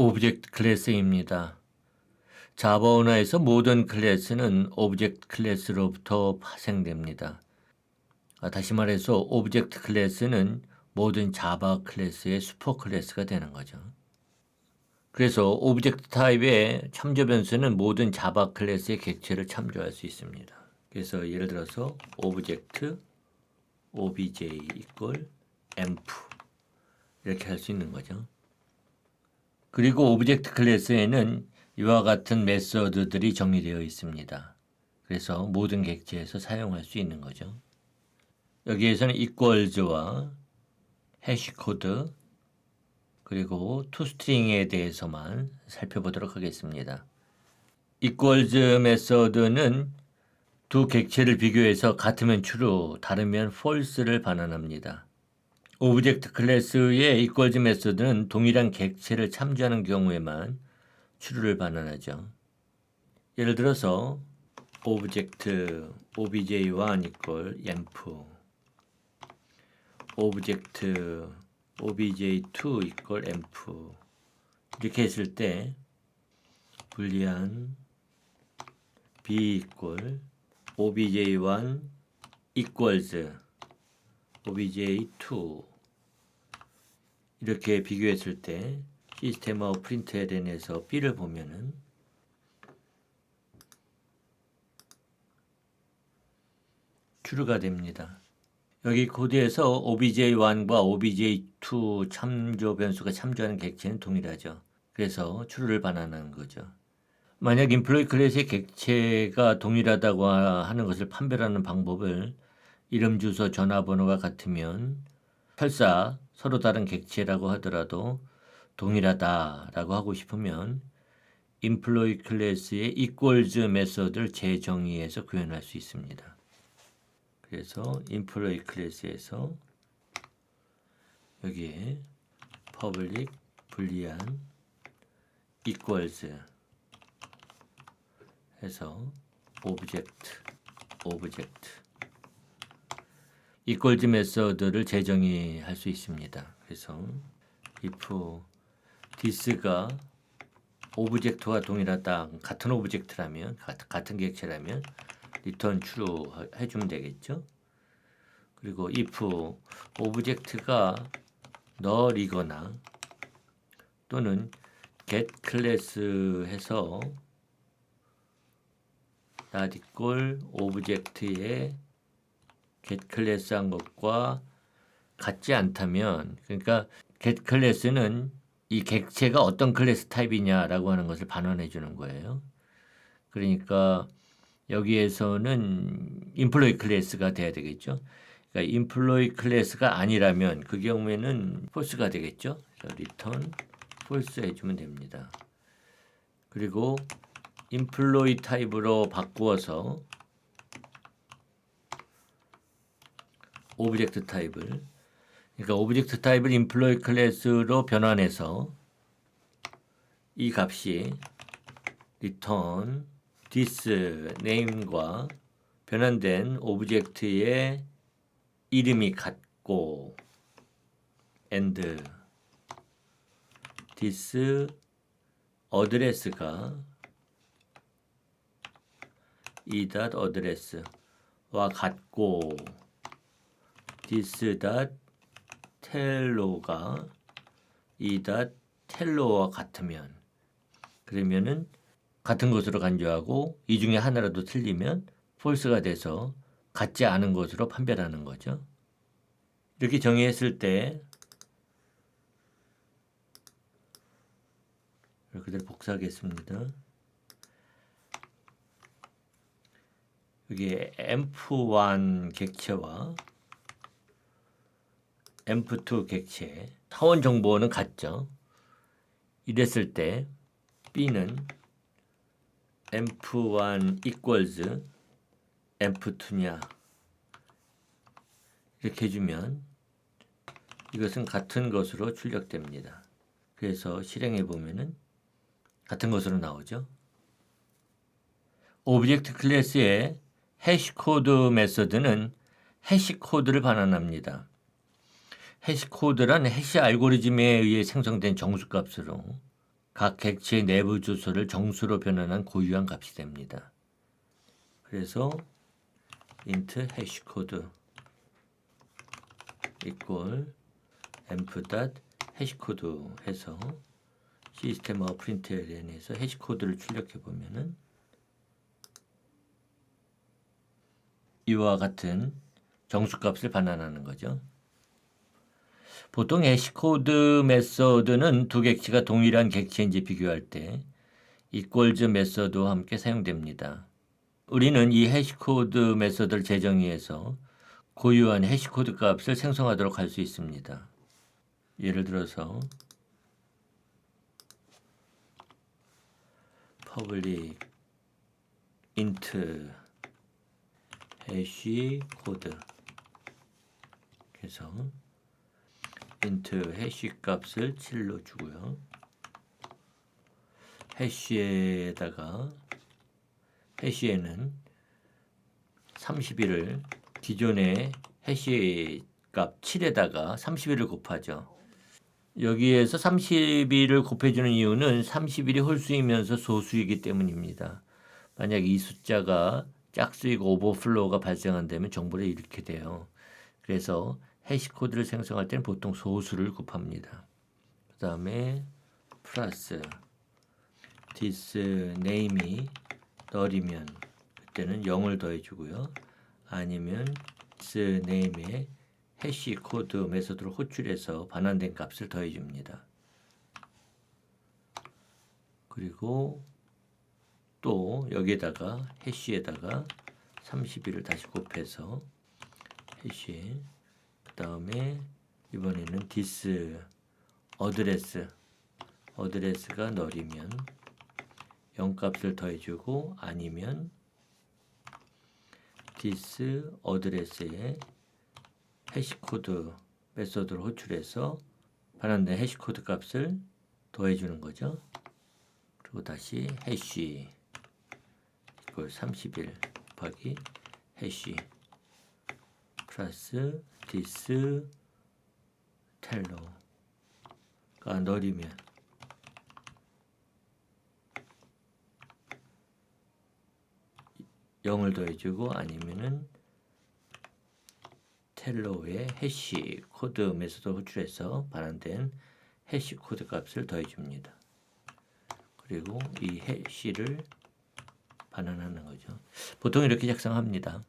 오브젝트 클래스입니다. 자바 언어에서 모든 클래스는 오브젝트 클래스로부터 파생됩니다. 다시 말해서 오브젝트 클래스는 모든 자바 클래스의 슈퍼 클래스가 되는 거죠. 그래서 오브젝트 타입의 참조 변수는 모든 자바 클래스의 객체를 참조할 수 있습니다. 그래서 예를 들어서 오브젝트 obj equal env 이렇게 할 수 있는 거죠. 그리고 오브젝트 클래스에는 이와 같은 메서드들이 정의되어 있습니다. 그래서 모든 객체에서 사용할 수 있는 거죠. 여기에서는 equals와 해시코드 그리고 toString에 대해서만 살펴보도록 하겠습니다. equals 메서드는 두 객체를 비교해서 같으면 true, 다르면 false를 반환합니다. 오브젝트 클래스의 equals 메서드는 동일한 객체를 참조하는 경우에만 true를 반환하죠. 예를 들어서 오브젝트 obj1 equal env, 오브젝트 obj2 equal env 이렇게 했을 때 불리한 b equal obj1 equals obj2 이렇게 비교했을 때 시스템하고 println에서 b를 보면은 true가 됩니다. 여기 코드에서 obj1과 obj2 참조 변수가 참조하는 객체는 동일하죠. 그래서 true를 반환하는 거죠. 만약 employee 클래스의 객체가 동일하다고 하는 것을 판별하는 방법을 이름, 주소, 전화번호가 같으면 설사 서로 다른 객체라고 하더라도 동일하다라고 하고 싶으면 employee 클래스의 equals 메서드를 재정의해서 구현할 수 있습니다. 그래서 employee 클래스에서 여기에 public 불리한 equals 해서 object equals 메서드를 재정의할 수 있습니다. 그래서 if this가 오브젝트와 동일하다, 같은 오브젝트라면, 같은 객체라면 return true 해주면 되겠죠. 그리고 if 오브젝트가 null이거나 또는 get class 해서 not equal 오브젝트의 get class 한 것과 같지 않다면, 그러니까 get class는 이 객체가 어떤 클래스 타입이냐라고 하는 것을 반환해 주는 거예요. 그러니까 여기에서는 employee 클래스가 돼야 되겠죠. 그러니까 employee 클래스가 아니라면 그 경우에는 false가 되겠죠. return false 해주면 됩니다. 그리고 employee 타입으로 바꾸어서 오브젝트 타입을, 그러니까 오브젝트 타입을 employee 클래스로 변환해서 이 값이 return this name과 변환된 오브젝트의 이름이 같고 and this address가 e.address와 같고 this.tello가 e.tello와 같으면, 그러면은 같은 것으로 간주하고 이 중에 하나라도 틀리면 false가 돼서 같지 않은 것으로 판별하는 거죠. 이렇게 정의했을 때 그대로 복사하겠습니다. 여기 env1 객체와 env2 객체 사원 정보는 같죠. 이랬을 때 b는 env1 equals env2냐 이렇게 해주면 이것은 같은 것으로 출력됩니다. 그래서 실행해 보면은 같은 것으로 나오죠. 오브젝트 클래스의 해시코드 메서드는 해시코드를 반환합니다. 해시코드란 해시 알고리즘에 의해 생성된 정수값으로 각 객체의 내부 주소를 정수로 변환한 고유한 값이 됩니다. 그래서 int hashcode equal emp.hashcode 해서 시스템하고 println에서 해시코드를 출력해 보면은 이와 같은 정수값을 반환하는 거죠. 보통 해시코드 메서드는 두 객체가 동일한 객체인지 비교할 때 equals 메서드와 함께 사용됩니다. 우리는 이 해시코드 메서드를 재정의해서 고유한 해시코드 값을 생성하도록 할 수 있습니다. 예를 들어서 public int hashcode 그래서 int 해시 값을 7로 주고요. 해시에는 31을 기존의 해시 값 7에다가 31을 곱하죠. 여기에서 31을 곱해주는 이유는 31이 홀수이면서 소수이기 때문입니다. 만약 이 숫자가 짝수이고 오버플로우가 발생한다면 정보를 잃게 돼요. 그래서 해시코드를 생성할 때는 보통 소수를 곱합니다. 그 다음에 플러스 this name이 null이면 그때는 0을 더해주고요. 아니면 this name에 해시코드 메서드로 호출해서 반환된 값을 더해줍니다. 그리고 또 여기에다가 해시에다가 31을 다시 곱해서 해시 그 다음에 이번에는 this 어드레스가 null이면 0값을 더해주고 아니면 this 어드레스에 해시코드 메서드로 호출해서 반환된 해시코드 값을 더해주는 거죠. 그리고 다시 해시 이걸 31 곱하기 해시 플러스 this teller가 null이면 0을 더해주고 아니면은 텔러의 해시 코드 메서드 호출해서 반환된 해시 코드 값을 더해줍니다. 그리고 이 해시를 반환하는 거죠. 보통 이렇게 작성합니다.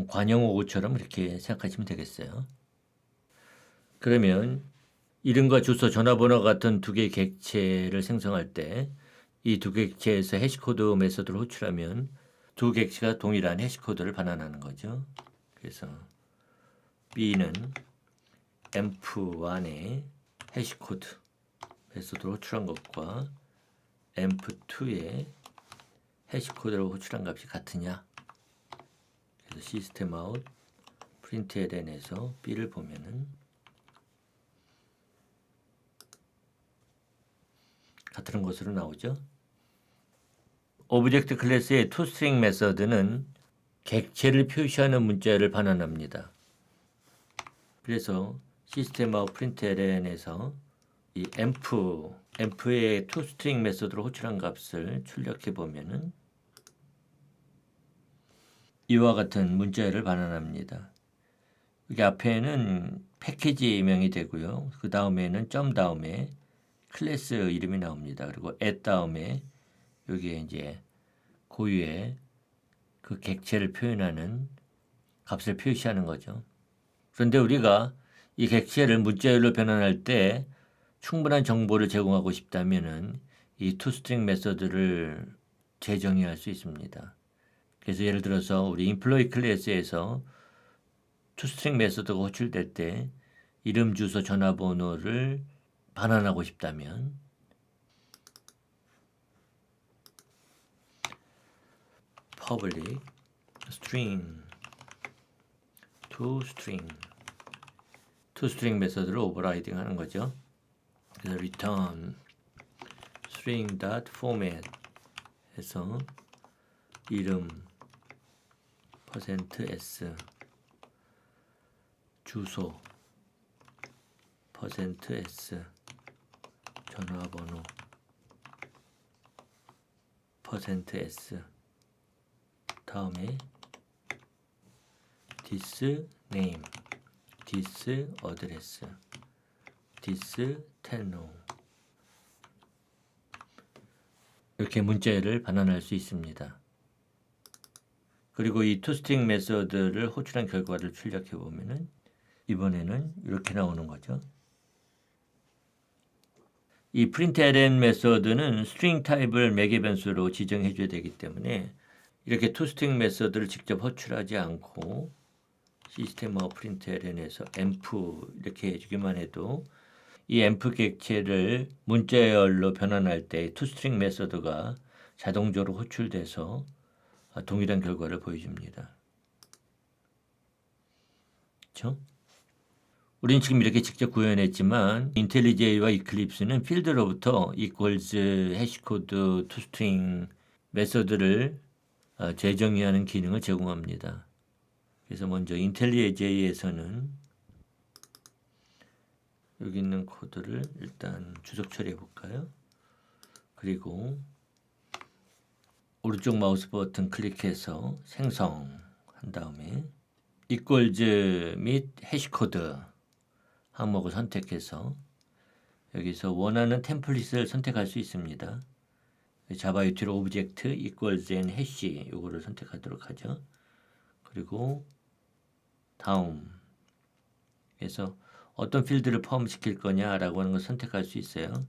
관용어구처럼 이렇게 생각하시면 되겠어요. 그러면 이름과 주소, 전화번호 같은 두 개의 객체를 생성할 때 이 두 객체에서 해시코드 메서드를 호출하면 두 객체가 동일한 해시코드를 반환하는 거죠. 그래서 B는 emp1의 해시코드 메서드로 호출한 것과 emp2의 해시코드로 호출한 값이 같으냐. 그래서 시스템 아웃 println에서 B를 보면은 같은 것으로 나오죠. 오브젝트 클래스의 toString 메서드는 객체를 표시하는 문자를 반환합니다. 그래서 시스템 아웃 println에서 이 emp의 toString 메서드로 호출한 값을 출력해 보면은 이와 같은 문자를 반환합니다. 여기 앞에는 패키지명이 되고요. 그 다음에는 점 다음에 클래스 이름이 나옵니다. 그리고 at 다음에 여기에 이제 고유의 그 객체를 표현하는 값을 표시하는 거죠. 그런데 우리가 이 객체를 문자열로 변환할 때 충분한 정보를 제공하고 싶다면은 이 toString 메서드를 재정의할 수 있습니다. 그래서 예를 들어서 우리 employee 클래스에서 toString 메서드가 호출될 때 이름, 주소, 전화번호를 반환하고 싶다면 public string toString 메서드를 오버라이딩 하는 거죠. 그래서 return string.format 해서 이름 %s 주소 %s 전화번호 %s 다음에 this name, this address, this telno 이렇게 문자열을 반환할 수 있습니다. 그리고 이 toString 메서드를 호출한 결과를 출력해 보면은 이번에는 이렇게 나오는 거죠. 이 println 메서드는 스트링 타입을 매개 변수로 지정해 줘야 되기 때문에 이렇게 toString 메서드를 직접 호출하지 않고 시스템 println에서 env 이렇게 해주기만 해도 이 env 객체를 문자열로 변환할 때 toString 메서드가 자동적으로 호출돼서 동일한 결과를 보여줍니다. 그렇죠? 우리는 지금 이렇게 직접 구현했지만 인텔리제이와 이클립스는 필드로부터 equals 해시코드 toString 메서드를 재정의하는 기능을 제공합니다. 그래서 먼저 인텔리제이에서는 여기 있는 코드를 일단 주석 처리해 볼까요? 그리고 오른쪽 마우스 버튼 클릭해서 생성한 다음에 equals 및 해시코드 항목을 선택해서 여기서 원하는 템플릿을 선택할 수 있습니다. 자바 유틸 오브젝트 equals and hash 요거를 선택하도록 하죠. 그리고 다음 그래서 어떤 필드를 포함시킬 거냐라고 하는 걸 선택할 수 있어요.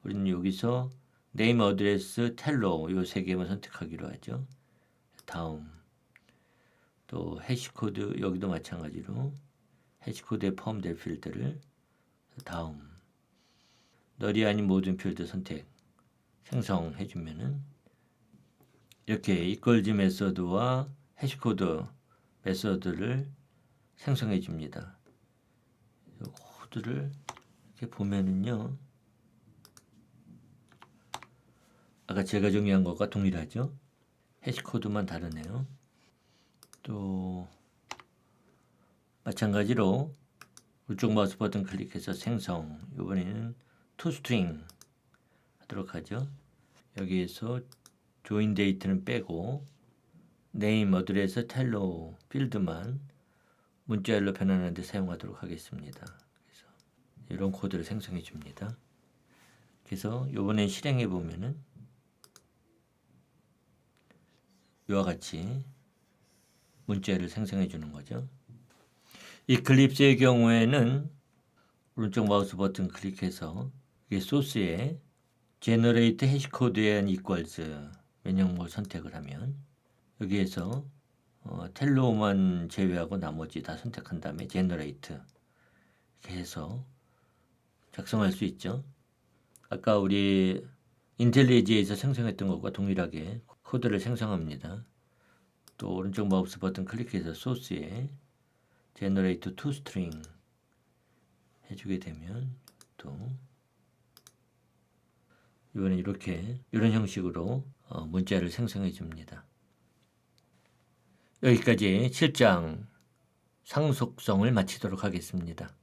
우리는 여기서 name, address, tello 요 세 개만 선택하기로 하죠. 다음 또 해시코드 여기도 마찬가지로 해시코드에 포함될 필드를 다음 널이 아닌 모든 필드 선택 생성해 주면은 이렇게 equals 메서드와 해시코드 메서드를 생성해 줍니다. 코드를 이렇게 보면은요. 아까 제가 정의한 것과 동일하죠. 해시코드만 다르네요. 또 마찬가지로 오른쪽 마우스 버튼 클릭해서 생성 이번에는 toString 하도록 하죠. 여기에서 join date는 빼고 name, address, tello 필드만 문자열로 변환하는 데 사용하도록 하겠습니다. 그래서 이런 코드를 생성해 줍니다. 그래서 이번에 실행해 보면은 이와 같이 문자열을 생성해 주는 거죠. 이클립스의 경우에는 오른쪽 마우스 버튼 클릭해서 소스에 generate hashcode and equals 면역목을 선택을 하면 여기에서 텔로만 제외하고 나머지 다 선택한 다음에 generate 이렇게 해서 작성할 수 있죠. 아까 우리 인텔리제이에서 생성했던 것과 동일하게 코드를 생성합니다. 또 오른쪽 마우스 버튼 클릭해서 소스에 generate toString 해주게 되면 또 이번에 이런 형식으로 문자를 생성해 줍니다. 여기까지 7장 상속성을 마치도록 하겠습니다.